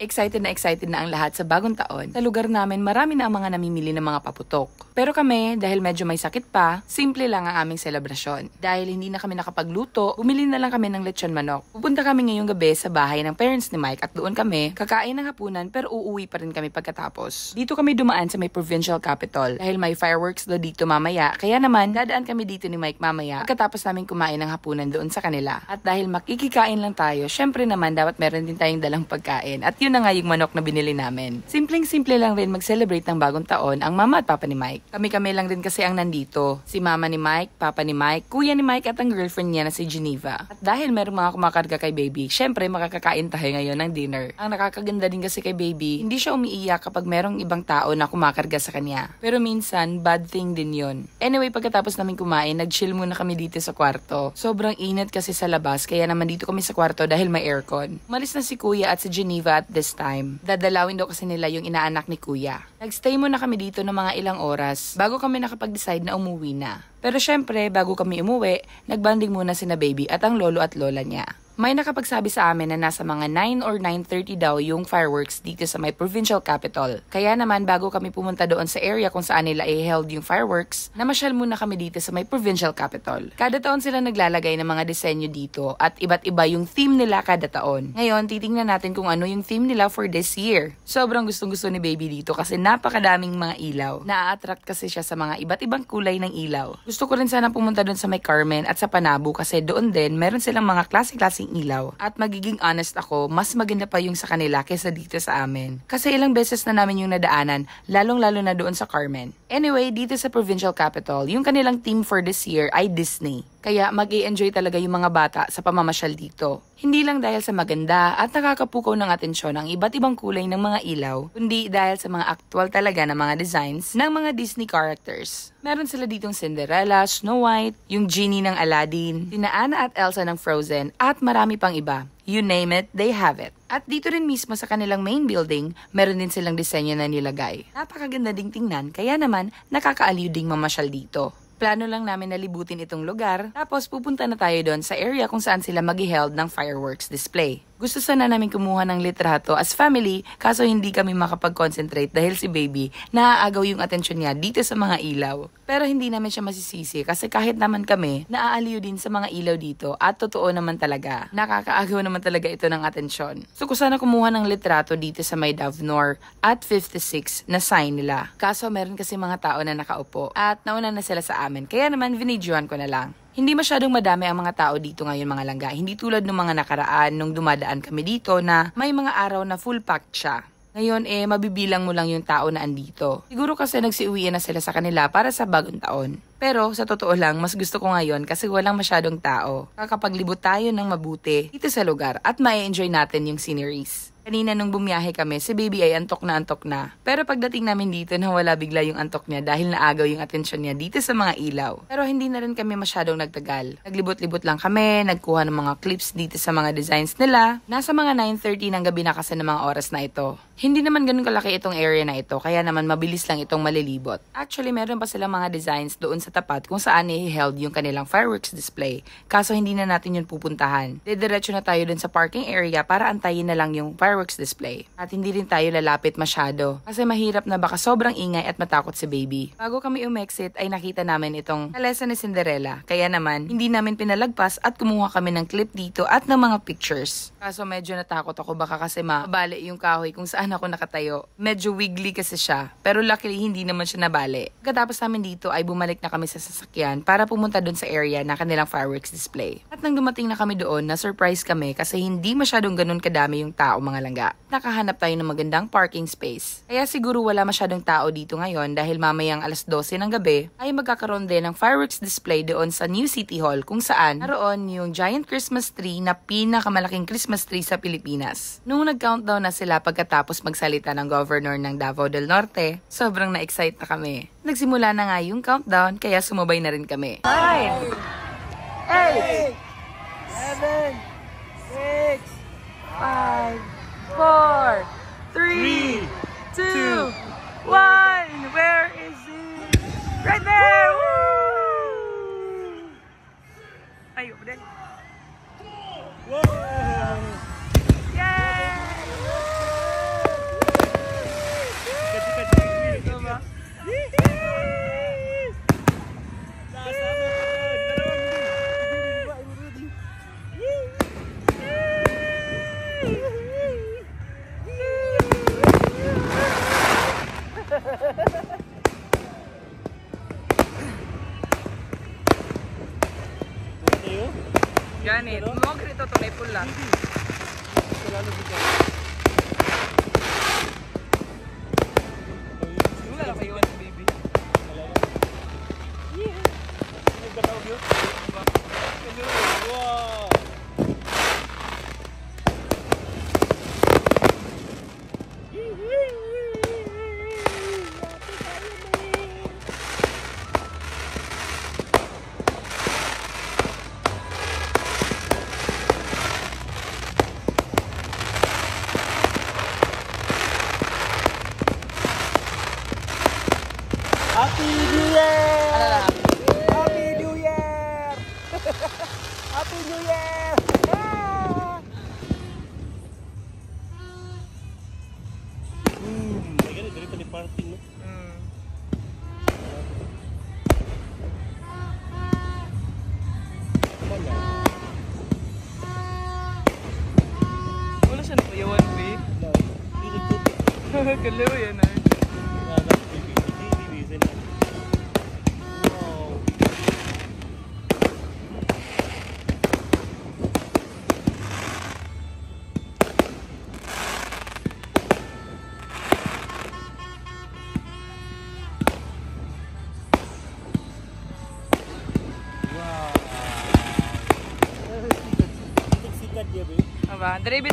excited na ang lahat sa bagong taon. Sa lugar namin, marami na ang mga namimili ng mga paputok. Pero kami, dahil medyo may sakit pa, simple lang ang aming selebrasyon. Dahil hindi na kami nakapagluto, bumili na lang kami ng lechon manok. Pupunta kami ngayong gabi sa bahay ng parents ni Mike at doon kami kakain ng hapunan pero uuwi pa rin kami pagkatapos. Dito kami dumaan sa may provincial capital dahil may fireworks daw dito mamaya. Kaya naman, dadaan kami dito ni Mike mamaya pagkatapos namin kumain ng hapunan doon sa kanila. At dahil makikikain lang tayo, syempre naman dapat meron din tayong dalang pagkain. At yun na nga yung manok na binili namin. Simpleng-simple lang rin mag-celebrate ng bagong taon ang mama at papa ni Mike. Kami-kami lang din kasi ang nandito. Si mama ni Mike, papa ni Mike, kuya ni Mike at ang girlfriend niya na si Geneva. At dahil merong mga kumakarga kay baby, syempre makakakain tayo ngayon ng dinner. Ang nakakaganda din kasi kay baby, hindi siya umiiyak kapag merong ibang tao na kumakarga sa kanya. Pero minsan, bad thing din yun. Anyway, pagkatapos namin kumain, nag-chill muna kami dito sa kwarto. Sobrang init kasi sa labas, kaya naman dito kami sa kwarto dahil may aircon. Umalis na si kuya at si Geneva at this time. Dadalawin daw kasi nila yung inaanak ni kuya. Nagstay muna kami dito ng mga ilang oras bago kami nakapag-decide na umuwi na. Pero syempre, bago kami umuwi, nagbanding muna sina baby at ang lolo at lola niya. May nakapagsabi sa amin na nasa mga 9 or 9:30 daw yung fireworks dito sa may provincial capital. Kaya naman bago kami pumunta doon sa area kung saan nila i-held yung fireworks, namasyal muna kami dito sa may provincial capital. Kada taon sila naglalagay ng mga disenyo dito at iba't iba yung theme nila kada taon. Ngayon, titingnan natin kung ano yung theme nila for this year. Sobrang gustong-gusto ni baby dito kasi napakadaming mga ilaw. Na-attract kasi siya sa mga iba't ibang kulay ng ilaw. Gusto ko rin sana pumunta doon sa may Carmen at sa Panabo kasi doon din meron silang mga klase-klaseng ilaw. At magiging honest ako, mas maganda pa yung sa kanila kaysa dito sa amin. Kasi ilang beses na namin yung nadaanan, lalong-lalo na doon sa Carmen. Anyway, dito sa provincial capital, yung kanilang theme for this year ay Disney. Kaya mag-i-enjoy talaga yung mga bata sa pamamasyal dito. Hindi lang dahil sa maganda at nakakapukaw ng atensyon ang iba't ibang kulay ng mga ilaw, kundi dahil sa mga actual talaga na mga designs ng mga Disney characters. Meron sila ditong Cinderella, Snow White, yung Genie ng Aladdin, sina Anna at Elsa ng Frozen, at marami pang iba. You name it, they have it. At dito rin mismo sa kanilang main building, meron din silang disenyo na nilagay. Napakaganda ding tingnan, kaya naman nakakaaliw ding mamasyal dito. Plano lang namin na libutin itong lugar, tapos pupunta na tayo doon sa area kung saan sila mag-held ng fireworks display. Gusto sana namin kumuha ng litrato as family, kaso hindi kami makapag-concentrate dahil si baby naaagaw yung atensyon niya dito sa mga ilaw. Pero hindi namin siya masisisi kasi kahit naman kami, naaaliw din sa mga ilaw dito at totoo naman talaga. Nakakaagaw naman talaga ito ng atensyon. So ko sana kumuha ng litrato dito sa may Davnor at 56 na sign nila. Kaso meron kasi mga tao na nakaupo at nauna na sila sa amin. Kaya naman vinidyoan ko na lang. Hindi masyadong madami ang mga tao dito ngayon mga langga. Hindi tulad ng mga nakaraan nung dumadaan kami dito na may mga araw na full packed siya. Ngayon mabibilang mo lang yung tao na andito. Siguro kasi nagsiuwian na sila sa kanila para sa bagong taon. Pero sa totoo lang, mas gusto ko ngayon kasi walang masyadong tao. Kakapaglibot tayo ng mabuti dito sa lugar at ma-enjoy natin yung sceneries. Kanina nung bumiyahe kami, si baby ay antok na. Pero pagdating namin dito, nawala bigla yung antok niya dahil naagaw yung atensyon niya dito sa mga ilaw. Pero hindi na rin kami masyadong nagtagal. Naglibot-libot lang kami, nagkuha ng mga clips dito sa mga designs nila. Nasa mga 9:30 ng gabi na kasi ng mga oras na ito. Hindi naman ganun kalaki itong area na ito, kaya naman mabilis lang itong malilibot. Actually, meron pa silang mga designs doon sa tapat kung saan i-held yung kanilang fireworks display. Kaso hindi na natin yun pupuntahan. Diretso na tayo dun sa parking area para antayin na lang yung fireworks display. At hindi rin tayo lalapit masyado kasi mahirap na baka sobrang ingay at matakot si baby. Bago kami umexit ay nakita namin itong kalesa ni Cinderella. Kaya naman, hindi namin pinalagpas at kumuha kami ng clip dito at ng mga pictures. Kaso medyo natakot ako baka kasi mabali yung kahoy kung saan ako nakatayo. Medyo wiggly kasi siya. Pero luckily hindi naman siya nabali. Pagkatapos namin dito ay bumalik na kami sa sasakyan para pumunta doon sa area na kanilang fireworks display. At nang dumating na kami doon, na-surprise kami kasi hindi masyadong ganun kadami yung tao mga langga. Nakahanap tayo ng magandang parking space. Kaya siguro wala masyadong tao dito ngayon dahil mamayang alas 12 ng gabi ay magkakaroon din ng fireworks display doon sa New City Hall kung saan naroon yung giant Christmas tree na pinakamalaking Christmas tree sa Pilipinas. Nung nag-countdown na sila pagkatapos magsalita ng governor ng Davao del Norte, sobrang na-excite na kami. Nagsimula na nga yung countdown kaya sumabay na rin kami. 9, 8, 7, 6, 5, 4, 3, 2, 1. Where is it? Right there! Woo! Ay, over there. Whoa! Yay! Ganit. Mo grito tunay pula. Lalo dito. Wala lang kayo si baby. Yeah. Nagkataw yun. Wow. Happy New Year! Happy New Year! Happy New Year! Lagi dari tadi party no. Wala siya nakayawan, babe. Kalaw yan ay. Sikat dia, be. Aba, daribi.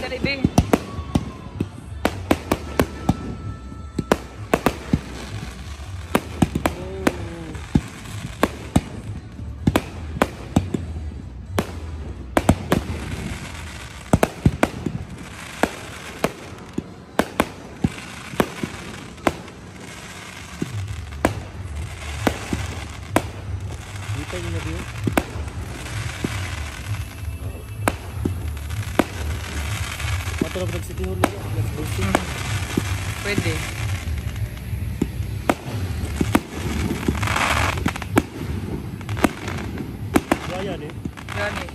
Dito yung nabi. Matulog nag-city hall nila. Let's go see. Pwede. Gaya eh. Ganit.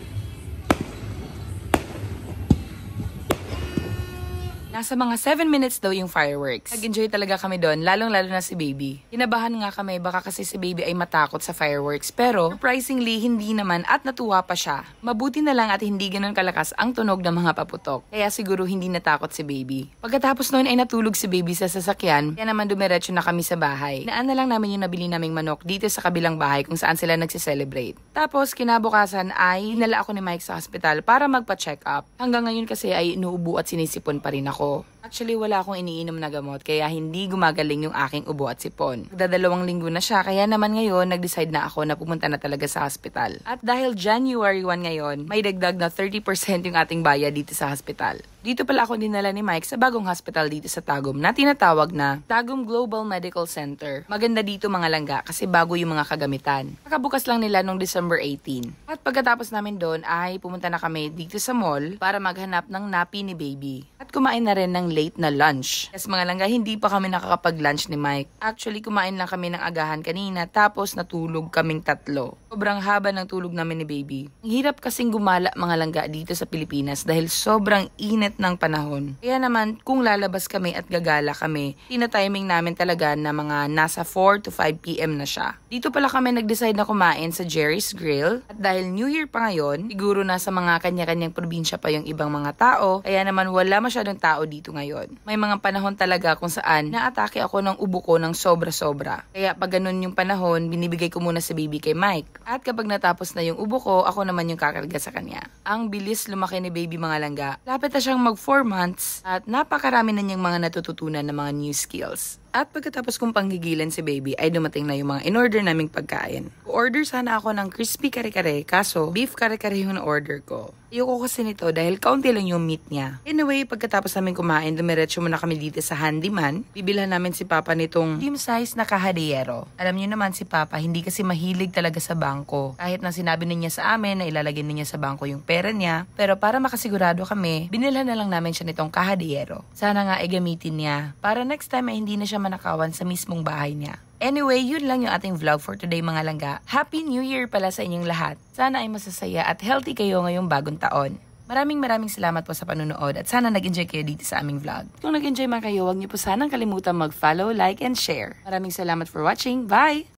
Nasa mga 7 minutes daw yung fireworks. Nag-enjoy talaga kami doon, lalong-lalo na si baby. Kinabahan nga kami, baka kasi si baby ay matakot sa fireworks. Pero, surprisingly, hindi naman at natuwa pa siya. Mabuti na lang at hindi ganun kalakas ang tunog ng mga paputok. Kaya siguro hindi natakot si baby. Pagkatapos noon ay natulog si baby sa sasakyan, kaya naman dumiretso na kami sa bahay. Naan na lang namin yung nabili naming manok dito sa kabilang bahay kung saan sila nagsiselebrate. Tapos, kinabukasan ay nala ako ni Mike sa hospital para magpa-check up. Hanggang ngayon kasi ay inuubo at sinisipon pa rin ako. Actually, wala akong iniinom na gamot kaya hindi gumagaling yung aking ubo at sipon. Magdadalawang linggo na siya kaya naman ngayon nag-decide na ako na pumunta na talaga sa hospital. At dahil January 1 ngayon, may dagdag na 30% yung ating bayad dito sa hospital. Dito pala ako dinala ni Mike sa bagong hospital dito sa Tagum na tinatawag na Tagum Global Medical Center. Maganda dito mga langga kasi bago yung mga kagamitan. Nakabukas lang nila noong December 18. At pagkatapos namin doon ay pumunta na kami dito sa mall para maghanap ng napi ni baby. At kumain na rin ng late na lunch. Yes mga langga, hindi pa kami nakakapag-lunch ni Mike. Actually, kumain lang kami ng agahan kanina tapos natulog kaming tatlo. Sobrang haba ng tulog namin ni baby. Ang hirap kasing gumala mga langga dito sa Pilipinas dahil sobrang init ng panahon. Kaya naman, kung lalabas kami at gagala kami, tina-timing namin talaga na mga nasa 4 to 5 p.m. na siya. Dito pala kami nag-decide na kumain sa Jerry's Grill. At dahil New Year pa ngayon, siguro nasa mga kanya-kanyang probinsya pa yung ibang mga tao, kaya naman wala masyadong tao dito ngayon. May mga panahon talaga kung saan naatake ako ng ubo ko ng sobra-sobra. Kaya pag ganun yung panahon, binibigay ko muna si baby kay Mike. At kapag natapos na yung ubo ko, ako naman yung kakarga sa kanya. Ang bilis lumaki ni baby mga langga. Lapit na siyang mag 4 months at napakarami na niyang mga natututunan ng mga new skills. At pagkatapos kong panggigilan si baby ay dumating na yung mga in-order naming pagkain. Order sana ako ng crispy kare-kare kaso beef kare-kare yung na-order ko. Ayoko kasi nito dahil kaunti lang yung meat niya. Anyway, pagkatapos namin kumain, dumiretso muna kami dito sa Handyman. Bibilhan namin si Papa nitong medium size na kahadiyero. Alam niyo naman si Papa, hindi kasi mahilig talaga sa bangko. Kahit na sinabi niya sa amin na ilalagay niya sa bangko yung pera niya. Pero para makasigurado kami, binilhan na lang namin siya nitong kahadiyero. Sana nga ay gamitin niya para next time ay hindi na siya manakawan sa mismong bahay niya. Anyway, yun lang yung ating vlog for today mga langga. Happy New Year pala sa inyong lahat. Sana ay masasaya at healthy kayo ngayong bagong taon. Maraming salamat po sa panunood at sana nag-enjoy kayo dito sa aming vlog. Kung nag-enjoy man kayo, huwag niyo po sanang kalimutan mag-follow, like, and share. Maraming salamat for watching. Bye!